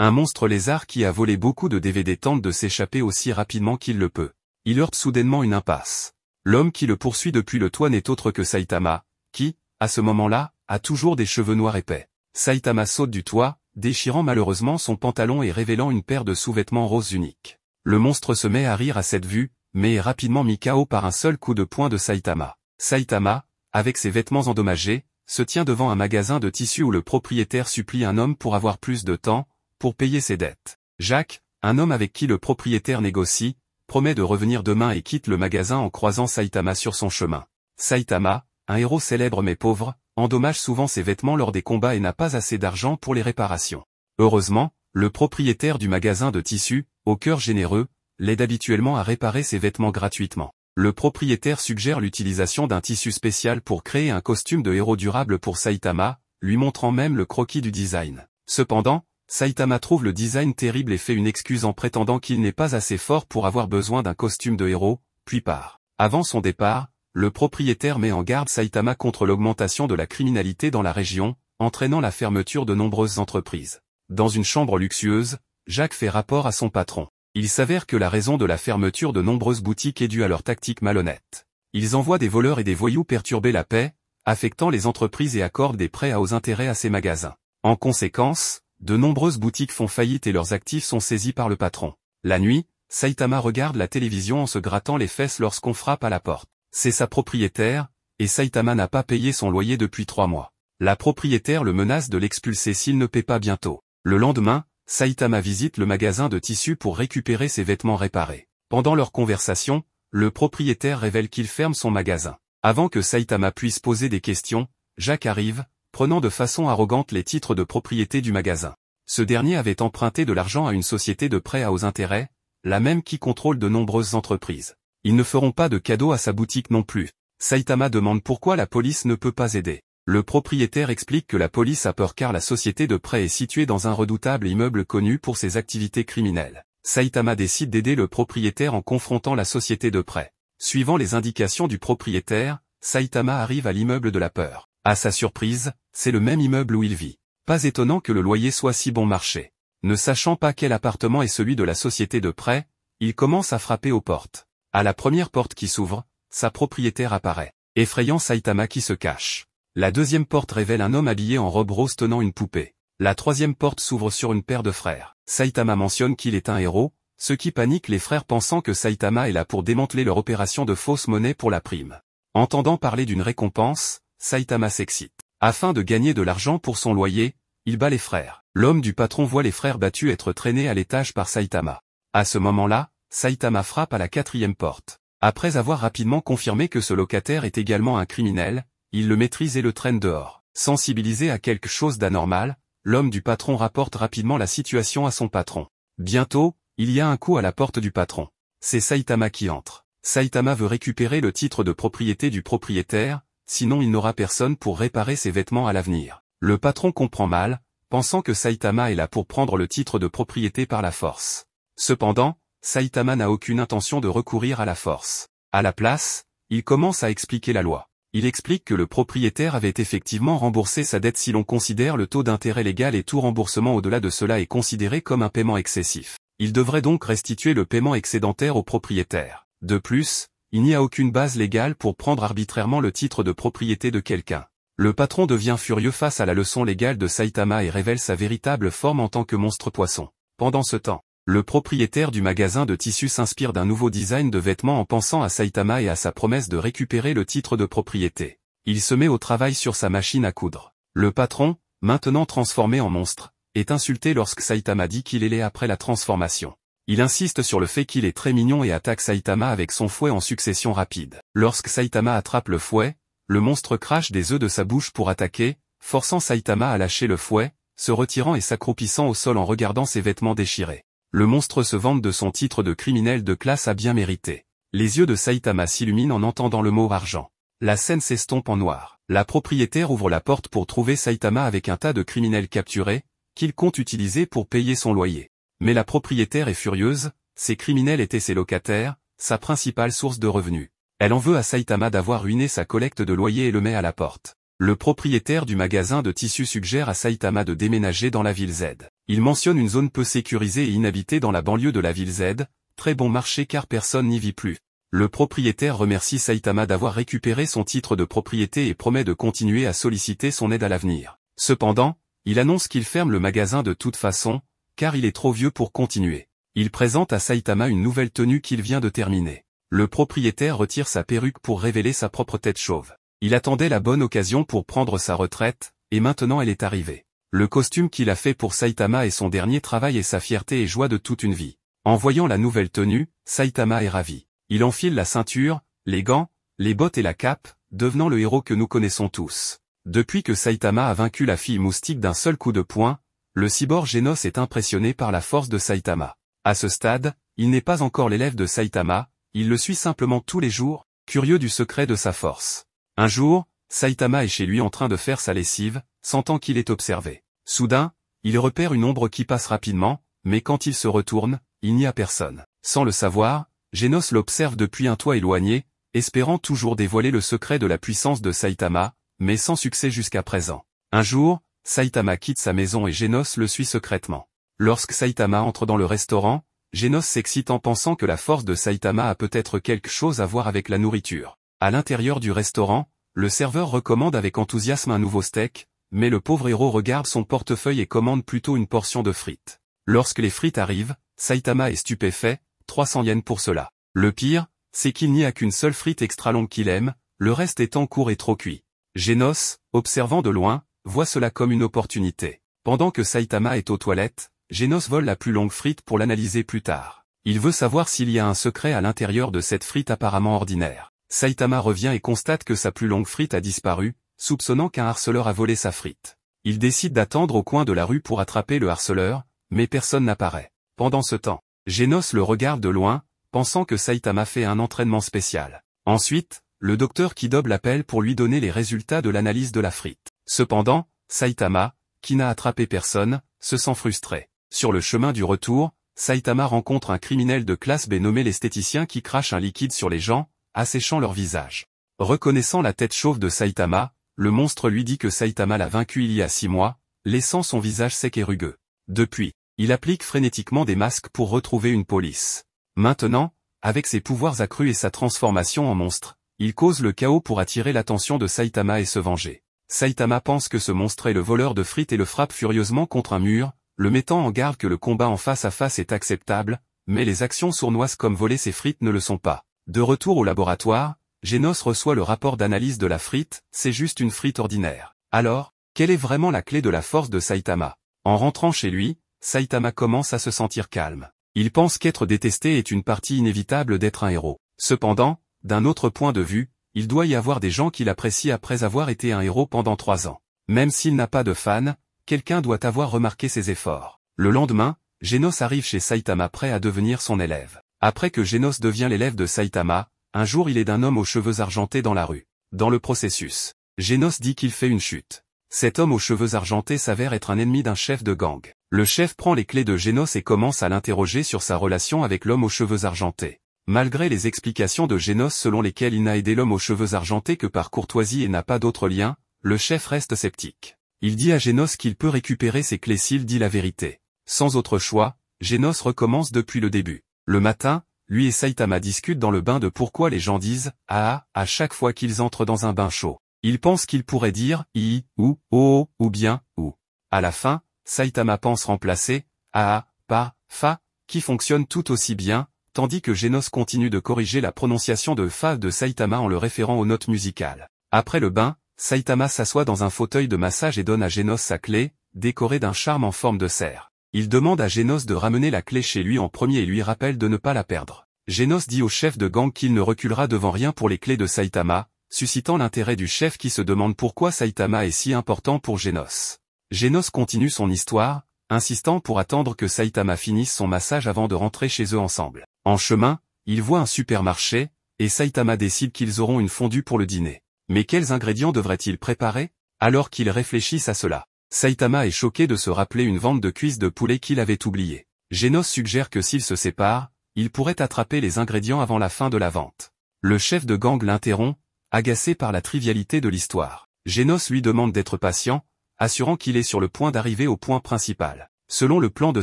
Un monstre lézard qui a volé beaucoup de DVD tente de s'échapper aussi rapidement qu'il le peut. Il heurte soudainement une impasse. L'homme qui le poursuit depuis le toit n'est autre que Saitama, qui, à ce moment-là, a toujours des cheveux noirs épais. Saitama saute du toit, déchirant malheureusement son pantalon et révélant une paire de sous-vêtements roses uniques. Le monstre se met à rire à cette vue, mais est rapidement mis KO par un seul coup de poing de Saitama. Saitama, avec ses vêtements endommagés, se tient devant un magasin de tissus où le propriétaire supplie un homme pour avoir plus de temps, pour payer ses dettes. Jacques, un homme avec qui le propriétaire négocie, promet de revenir demain et quitte le magasin en croisant Saitama sur son chemin. Saitama, un héros célèbre mais pauvre, endommage souvent ses vêtements lors des combats et n'a pas assez d'argent pour les réparations. Heureusement, le propriétaire du magasin de tissus, au cœur généreux, l'aide habituellement à réparer ses vêtements gratuitement. Le propriétaire suggère l'utilisation d'un tissu spécial pour créer un costume de héros durable pour Saitama, lui montrant même le croquis du design. Cependant, Saitama trouve le design terrible et fait une excuse en prétendant qu'il n'est pas assez fort pour avoir besoin d'un costume de héros, puis part. Avant son départ, le propriétaire met en garde Saitama contre l'augmentation de la criminalité dans la région, entraînant la fermeture de nombreuses entreprises. Dans une chambre luxueuse, Jacques fait rapport à son patron. Il s'avère que la raison de la fermeture de nombreuses boutiques est due à leur tactique malhonnête. Ils envoient des voleurs et des voyous perturber la paix, affectant les entreprises et accordent des prêts à hauts intérêts à ces magasins. En conséquence, de nombreuses boutiques font faillite et leurs actifs sont saisis par le patron. La nuit, Saitama regarde la télévision en se grattant les fesses lorsqu'on frappe à la porte. C'est sa propriétaire, et Saitama n'a pas payé son loyer depuis 3 mois. La propriétaire le menace de l'expulser s'il ne paie pas bientôt. Le lendemain, Saitama visite le magasin de tissus pour récupérer ses vêtements réparés. Pendant leur conversation, le propriétaire révèle qu'il ferme son magasin. Avant que Saitama puisse poser des questions, Jacques arrive, prenant de façon arrogante les titres de propriété du magasin. Ce dernier avait emprunté de l'argent à une société de prêt à hauts intérêts, la même qui contrôle de nombreuses entreprises. Ils ne feront pas de cadeau à sa boutique non plus. Saitama demande pourquoi la police ne peut pas aider. Le propriétaire explique que la police a peur car la société de prêt est située dans un redoutable immeuble connu pour ses activités criminelles. Saitama décide d'aider le propriétaire en confrontant la société de prêt. Suivant les indications du propriétaire, Saitama arrive à l'immeuble de la peur. À sa surprise, c'est le même immeuble où il vit. Pas étonnant que le loyer soit si bon marché. Ne sachant pas quel appartement est celui de la société de prêt, il commence à frapper aux portes. À la première porte qui s'ouvre, sa propriétaire apparaît, effrayant Saitama qui se cache. La deuxième porte révèle un homme habillé en robe rose tenant une poupée. La troisième porte s'ouvre sur une paire de frères. Saitama mentionne qu'il est un héros, ce qui panique les frères pensant que Saitama est là pour démanteler leur opération de fausse monnaie pour la prime. Entendant parler d'une récompense, Saitama s'excite. Afin de gagner de l'argent pour son loyer, il bat les frères. L'homme du patron voit les frères battus être traînés à l'étage par Saitama. À ce moment-là, Saitama frappe à la quatrième porte. Après avoir rapidement confirmé que ce locataire est également un criminel, il le maîtrise et le traîne dehors. Sensibilisé à quelque chose d'anormal, l'homme du patron rapporte rapidement la situation à son patron. Bientôt, il y a un coup à la porte du patron. C'est Saitama qui entre. Saitama veut récupérer le titre de propriété du propriétaire, sinon il n'aura personne pour réparer ses vêtements à l'avenir. Le patron comprend mal, pensant que Saitama est là pour prendre le titre de propriété par la force. Cependant, Saitama n'a aucune intention de recourir à la force. À la place, il commence à expliquer la loi. Il explique que le propriétaire avait effectivement remboursé sa dette si l'on considère le taux d'intérêt légal et tout remboursement au-delà de cela est considéré comme un paiement excessif. Il devrait donc restituer le paiement excédentaire au propriétaire. De plus, il n'y a aucune base légale pour prendre arbitrairement le titre de propriété de quelqu'un. Le patron devient furieux face à la leçon légale de Saitama et révèle sa véritable forme en tant que monstre poisson. Pendant ce temps, le propriétaire du magasin de tissus s'inspire d'un nouveau design de vêtements en pensant à Saitama et à sa promesse de récupérer le titre de propriété. Il se met au travail sur sa machine à coudre. Le patron, maintenant transformé en monstre, est insulté lorsque Saitama dit qu'il est laid après la transformation. Il insiste sur le fait qu'il est très mignon et attaque Saitama avec son fouet en succession rapide. Lorsque Saitama attrape le fouet, le monstre crache des œufs de sa bouche pour attaquer, forçant Saitama à lâcher le fouet, se retirant et s'accroupissant au sol en regardant ses vêtements déchirés. Le monstre se vante de son titre de criminel de classe à bien mérité. Les yeux de Saitama s'illuminent en entendant le mot argent. La scène s'estompe en noir. La propriétaire ouvre la porte pour trouver Saitama avec un tas de criminels capturés, qu'il compte utiliser pour payer son loyer. Mais la propriétaire est furieuse, ces criminels étaient ses locataires, sa principale source de revenus. Elle en veut à Saitama d'avoir ruiné sa collecte de loyer et le met à la porte. Le propriétaire du magasin de tissus suggère à Saitama de déménager dans la ville Z. Il mentionne une zone peu sécurisée et inhabitée dans la banlieue de la ville Z, très bon marché car personne n'y vit plus. Le propriétaire remercie Saitama d'avoir récupéré son titre de propriété et promet de continuer à solliciter son aide à l'avenir. Cependant, il annonce qu'il ferme le magasin de toute façon, car il est trop vieux pour continuer. Il présente à Saitama une nouvelle tenue qu'il vient de terminer. Le propriétaire retire sa perruque pour révéler sa propre tête chauve. Il attendait la bonne occasion pour prendre sa retraite, et maintenant elle est arrivée. Le costume qu'il a fait pour Saitama est son dernier travail et sa fierté et joie de toute une vie. En voyant la nouvelle tenue, Saitama est ravi. Il enfile la ceinture, les gants, les bottes et la cape, devenant le héros que nous connaissons tous. Depuis que Saitama a vaincu la fille moustique d'un seul coup de poing, le cyborg Genos est impressionné par la force de Saitama. À ce stade, il n'est pas encore l'élève de Saitama, il le suit simplement tous les jours, curieux du secret de sa force. Un jour, Saitama est chez lui en train de faire sa lessive, sentant qu'il est observé. Soudain, il repère une ombre qui passe rapidement, mais quand il se retourne, il n'y a personne. Sans le savoir, Genos l'observe depuis un toit éloigné, espérant toujours dévoiler le secret de la puissance de Saitama, mais sans succès jusqu'à présent. Un jour, Saitama quitte sa maison et Genos le suit secrètement. Lorsque Saitama entre dans le restaurant, Genos s'excite en pensant que la force de Saitama a peut-être quelque chose à voir avec la nourriture. À l'intérieur du restaurant, le serveur recommande avec enthousiasme un nouveau steak, mais le pauvre héros regarde son portefeuille et commande plutôt une portion de frites. Lorsque les frites arrivent, Saitama est stupéfait, 300 yens pour cela. Le pire, c'est qu'il n'y a qu'une seule frite extra longue qu'il aime, le reste étant court et trop cuit. Genos, observant de loin, voit cela comme une opportunité. Pendant que Saitama est aux toilettes, Genos vole la plus longue frite pour l'analyser plus tard. Il veut savoir s'il y a un secret à l'intérieur de cette frite apparemment ordinaire. Saitama revient et constate que sa plus longue frite a disparu, soupçonnant qu'un harceleur a volé sa frite. Il décide d'attendre au coin de la rue pour attraper le harceleur, mais personne n'apparaît. Pendant ce temps, Genos le regarde de loin, pensant que Saitama fait un entraînement spécial. Ensuite, le docteur Kidob l'appelle pour lui donner les résultats de l'analyse de la frite. Cependant, Saitama, qui n'a attrapé personne, se sent frustré. Sur le chemin du retour, Saitama rencontre un criminel de classe B nommé l'esthéticien qui crache un liquide sur les gens, asséchant leur visage. Reconnaissant la tête chauve de Saitama, le monstre lui dit que Saitama l'a vaincu il y a 6 mois, laissant son visage sec et rugueux. Depuis, il applique frénétiquement des masques pour retrouver une police. Maintenant, avec ses pouvoirs accrus et sa transformation en monstre, il cause le chaos pour attirer l'attention de Saitama et se venger. Saitama pense que ce monstre est le voleur de frites et le frappe furieusement contre un mur, le mettant en garde que le combat en face à face est acceptable, mais les actions sournoises comme voler ses frites ne le sont pas. De retour au laboratoire, Genos reçoit le rapport d'analyse de la frite, c'est juste une frite ordinaire. Alors, quelle est vraiment la clé de la force de Saitama? En rentrant chez lui, Saitama commence à se sentir calme. Il pense qu'être détesté est une partie inévitable d'être un héros. Cependant, d'un autre point de vue, il doit y avoir des gens qui l'apprécient après avoir été un héros pendant 3 ans. Même s'il n'a pas de fans, quelqu'un doit avoir remarqué ses efforts. Le lendemain, Genos arrive chez Saitama prêt à devenir son élève. Après que Genos devient l'élève de Saitama, un jour il est d'un homme aux cheveux argentés dans la rue. Dans le processus, Genos dit qu'il fait une chute. Cet homme aux cheveux argentés s'avère être un ennemi d'un chef de gang. Le chef prend les clés de Genos et commence à l'interroger sur sa relation avec l'homme aux cheveux argentés. Malgré les explications de Genos selon lesquelles il n'a aidé l'homme aux cheveux argentés que par courtoisie et n'a pas d'autre lien, le chef reste sceptique. Il dit à Genos qu'il peut récupérer ses clés s'il dit la vérité. Sans autre choix, Genos recommence depuis le début. Le matin, lui et Saitama discutent dans le bain de pourquoi les gens disent « ah » à chaque fois qu'ils entrent dans un bain chaud. Ils pensent qu'ils pourraient dire « i » ou « oh » ou bien « ou ». À la fin, Saitama pense remplacer « ah » par « fa » qui fonctionne tout aussi bien, tandis que Genos continue de corriger la prononciation de « fa » de Saitama en le référant aux notes musicales. Après le bain, Saitama s'assoit dans un fauteuil de massage et donne à Genos sa clé, décorée d'un charme en forme de cerf. Il demande à Genos de ramener la clé chez lui en premier et lui rappelle de ne pas la perdre. Genos dit au chef de gang qu'il ne reculera devant rien pour les clés de Saitama, suscitant l'intérêt du chef qui se demande pourquoi Saitama est si important pour Genos. Genos continue son histoire, insistant pour attendre que Saitama finisse son massage avant de rentrer chez eux ensemble. En chemin, ils voient un supermarché, et Saitama décide qu'ils auront une fondue pour le dîner. Mais quels ingrédients devraient-ils préparer? Alors qu'ils réfléchissent à cela, Saitama est choqué de se rappeler une vente de cuisses de poulet qu'il avait oubliée. Genos suggère que s'ils se séparent, il pourrait attraper les ingrédients avant la fin de la vente. Le chef de gang l'interrompt, agacé par la trivialité de l'histoire. Genos lui demande d'être patient, assurant qu'il est sur le point d'arriver au point principal. Selon le plan de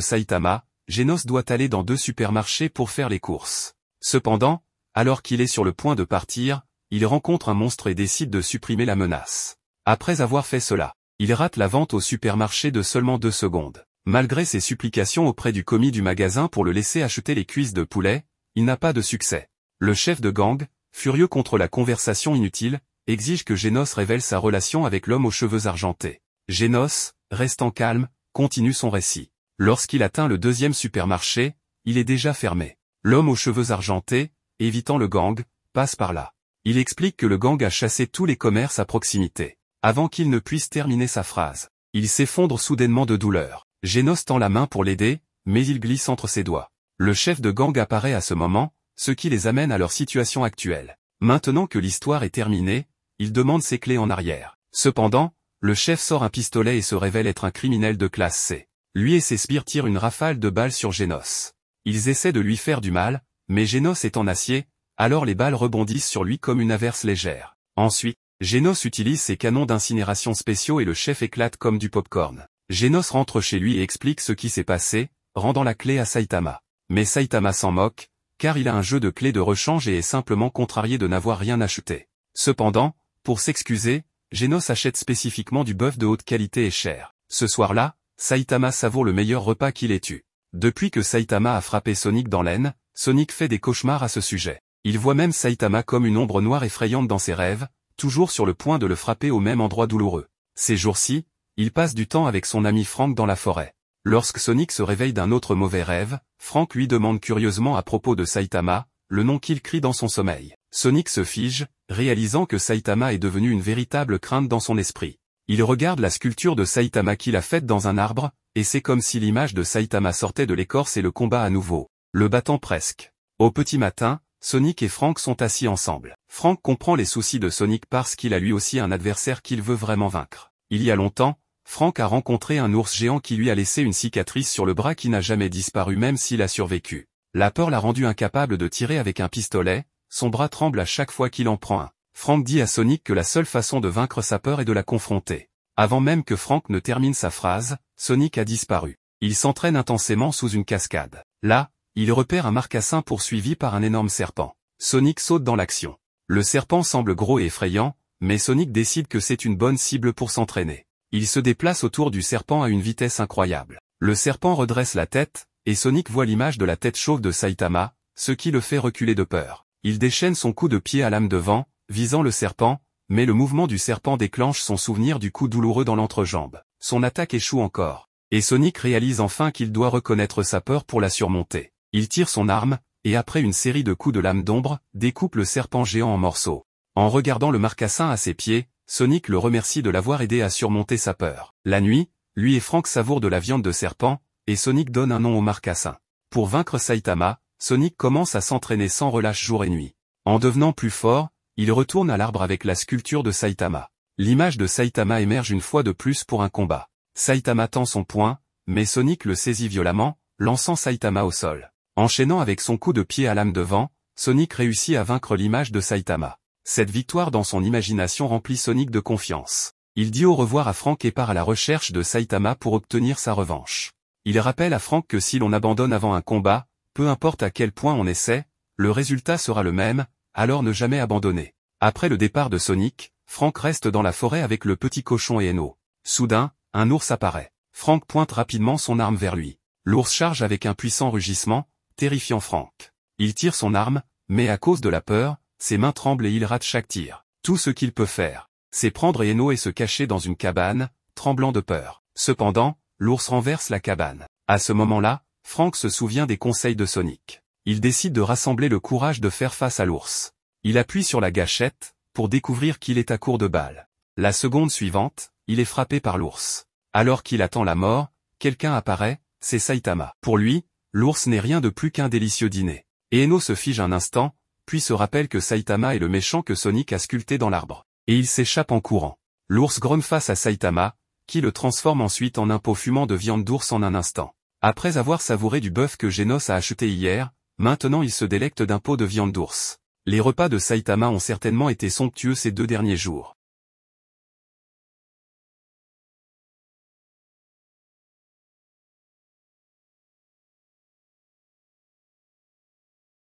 Saitama, Genos doit aller dans 2 supermarchés pour faire les courses. Cependant, alors qu'il est sur le point de partir, il rencontre un monstre et décide de supprimer la menace. Après avoir fait cela, il rate la vente au supermarché de seulement 2 secondes. Malgré ses supplications auprès du commis du magasin pour le laisser acheter les cuisses de poulet, il n'a pas de succès. Le chef de gang, furieux contre la conversation inutile, exige que Genos révèle sa relation avec l'homme aux cheveux argentés. Genos, restant calme, continue son récit. Lorsqu'il atteint le 2e supermarché, il est déjà fermé. L'homme aux cheveux argentés, évitant le gang, passe par là. Il explique que le gang a chassé tous les commerces à proximité. Avant qu'il ne puisse terminer sa phrase, il s'effondre soudainement de douleur. Genos tend la main pour l'aider, mais il glisse entre ses doigts. Le chef de gang apparaît à ce moment, ce qui les amène à leur situation actuelle. Maintenant que l'histoire est terminée, il demande ses clés en arrière. Cependant, le chef sort un pistolet et se révèle être un criminel de classe C. Lui et ses sbires tirent une rafale de balles sur Genos. Ils essaient de lui faire du mal, mais Genos est en acier, alors les balles rebondissent sur lui comme une averse légère. Ensuite, Genos utilise ses canons d'incinération spéciaux et le chef éclate comme du popcorn. Genos rentre chez lui et explique ce qui s'est passé, rendant la clé à Saitama. Mais Saitama s'en moque, car il a un jeu de clés de rechange et est simplement contrarié de n'avoir rien acheté. Cependant, pour s'excuser, Genos achète spécifiquement du bœuf de haute qualité et cher. Ce soir-là, Saitama savoure le meilleur repas qu'il ait eu. Depuis que Saitama a frappé Sonic dans l'aine, Sonic fait des cauchemars à ce sujet. Il voit même Saitama comme une ombre noire effrayante dans ses rêves, toujours sur le point de le frapper au même endroit douloureux. Ces jours-ci, il passe du temps avec son ami Frank dans la forêt. Lorsque Sonic se réveille d'un autre mauvais rêve, Frank lui demande curieusement à propos de Saitama, le nom qu'il crie dans son sommeil. Sonic se fige, réalisant que Saitama est devenu une véritable crainte dans son esprit. Il regarde la sculpture de Saitama qu'il a faite dans un arbre, et c'est comme si l'image de Saitama sortait de l'écorce et le combat à nouveau, le battant presque. Au petit matin, Sonic et Frank sont assis ensemble. Frank comprend les soucis de Sonic parce qu'il a lui aussi un adversaire qu'il veut vraiment vaincre. Il y a longtemps, Frank a rencontré un ours géant qui lui a laissé une cicatrice sur le bras qui n'a jamais disparu même s'il a survécu. La peur l'a rendu incapable de tirer avec un pistolet, son bras tremble à chaque fois qu'il en prend un. Frank dit à Sonic que la seule façon de vaincre sa peur est de la confronter. Avant même que Frank ne termine sa phrase, Sonic a disparu. Il s'entraîne intensément sous une cascade. Là, il repère un marcassin poursuivi par un énorme serpent. Sonic saute dans l'action. Le serpent semble gros et effrayant, mais Sonic décide que c'est une bonne cible pour s'entraîner. Il se déplace autour du serpent à une vitesse incroyable. Le serpent redresse la tête, et Sonic voit l'image de la tête chauve de Saitama, ce qui le fait reculer de peur. Il déchaîne son coup de pied à lame de vent, visant le serpent, mais le mouvement du serpent déclenche son souvenir du coup douloureux dans l'entrejambe. Son attaque échoue encore. Et Sonic réalise enfin qu'il doit reconnaître sa peur pour la surmonter. Il tire son arme, et après une série de coups de lame d'ombre, découpe le serpent géant en morceaux. En regardant le marcassin à ses pieds, Sonic le remercie de l'avoir aidé à surmonter sa peur. La nuit, lui et Frank savourent de la viande de serpent, et Sonic donne un nom au marcassin. Pour vaincre Saitama, Sonic commence à s'entraîner sans relâche jour et nuit. En devenant plus fort, il retourne à l'arbre avec la sculpture de Saitama. L'image de Saitama émerge une fois de plus pour un combat. Saitama tend son poing, mais Sonic le saisit violemment, lançant Saitama au sol. Enchaînant avec son coup de pied à lame de vent, Sonic réussit à vaincre l'image de Saitama. Cette victoire dans son imagination remplit Sonic de confiance. Il dit au revoir à Frank et part à la recherche de Saitama pour obtenir sa revanche. Il rappelle à Frank que si l'on abandonne avant un combat, peu importe à quel point on essaie, le résultat sera le même, alors ne jamais abandonner. Après le départ de Sonic, Frank reste dans la forêt avec le petit cochon et Eno. Soudain, un ours apparaît. Frank pointe rapidement son arme vers lui. L'ours charge avec un puissant rugissement, terrifiant Frank. Il tire son arme, mais à cause de la peur, ses mains tremblent et il rate chaque tir. Tout ce qu'il peut faire, c'est prendre Eno et se cacher dans une cabane, tremblant de peur. Cependant, l'ours renverse la cabane. À ce moment-là, Frank se souvient des conseils de Sonic. Il décide de rassembler le courage de faire face à l'ours. Il appuie sur la gâchette, pour découvrir qu'il est à court de balles. La seconde suivante, il est frappé par l'ours. Alors qu'il attend la mort, quelqu'un apparaît, c'est Saitama. Pour lui, l'ours n'est rien de plus qu'un délicieux dîner. Et Eno se fige un instant, puis se rappelle que Saitama est le méchant que Sonic a sculpté dans l'arbre. Et il s'échappe en courant. L'ours grogne face à Saitama, qui le transforme ensuite en un pot fumant de viande d'ours en un instant. Après avoir savouré du bœuf que Genos a acheté hier, maintenant il se délecte d'un pot de viande d'ours. Les repas de Saitama ont certainement été somptueux ces 2 derniers jours.